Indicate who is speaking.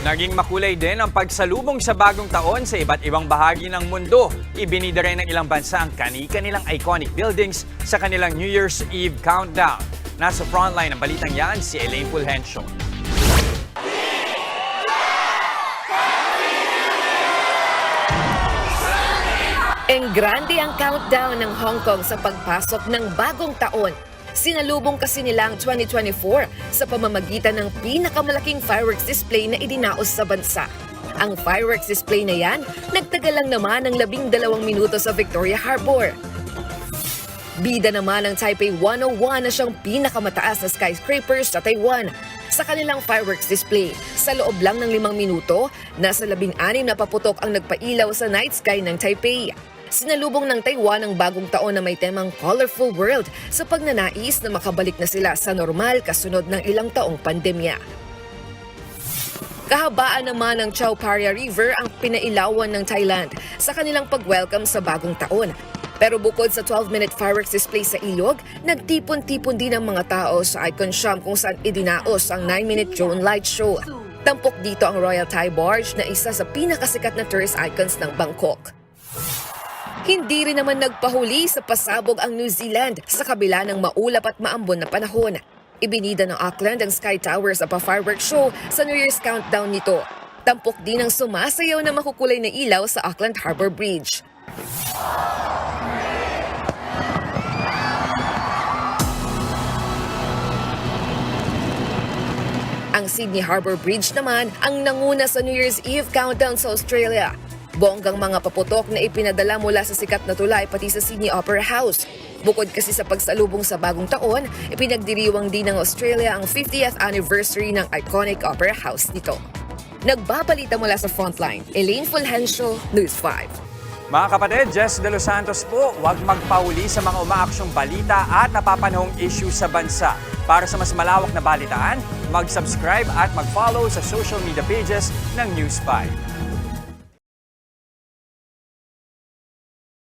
Speaker 1: Naging makulay din ang pagsalubong sa bagong taon sa iba't ibang bahagi ng mundo. Ibinida rin ng ilang bansa ang kani-kanilang iconic buildings sa kanilang New Year's Eve countdown. Nasa frontline ng balitang yan si Elaine Fulgencio.
Speaker 2: Grande ang countdown ng Hong Kong sa pagpasok ng bagong taon. Sinalubong kasi nila ang 2024 sa pamamagitan ng pinakamalaking fireworks display na idinaos sa bansa. Ang fireworks display na yan, nagtagal lang naman ng 12 minuto sa Victoria Harbour. Bida naman ng Taipei 101 na siyang pinakamataas na skyscraper sa Taiwan. Sa kanilang fireworks display, sa loob lang ng 5 minuto, nasa 16 na paputok ang nagpailaw sa night sky ng Taipei. Sinalubong ng Taiwan ang bagong taon na may temang Colorful World sa pagnanais na makabalik na sila sa normal kasunod ng ilang taong pandemya. Kahabaan naman ng Chao Phraya River ang pinailawan ng Thailand sa kanilang pag-welcome sa bagong taon. Pero bukod sa 12-minute fireworks display sa ilog, nagtipon-tipon din ang mga tao sa Icon Siam kung saan idinaos ang 9-minute drone light show. Tampok dito ang Royal Thai Barge na isa sa pinakasikat na tourist icons ng Bangkok. Hindi rin naman nagpahuli sa pasabog ang New Zealand sa kabila ng maulap at maambon na panahon. Ibinida ng Auckland ang Sky Tower sa pa-fireworks show sa New Year's countdown nito. Tampok din ang sumasayaw na makukulay na ilaw sa Auckland Harbour Bridge. Ang Sydney Harbour Bridge naman ang nanguna sa New Year's Eve countdown sa Australia. Bonggang mga paputok na ipinadala mula sa sikat na tulay pati sa Sydney Opera House. Bukod kasi sa pagsalubong sa bagong taon, ipinagdiriwang din ng Australia ang 50th anniversary ng iconic Opera House nito. Nagbabalita mula sa Frontline, Elaine Fulgencio, News 5.
Speaker 1: Mga kapatid, Jess De Los Santos po, huwag magpahuli sa mga umaaksyong balita at napapanahong issue sa bansa. Para sa mas malawak na balitaan, mag-subscribe at mag-follow sa social media pages ng News 5.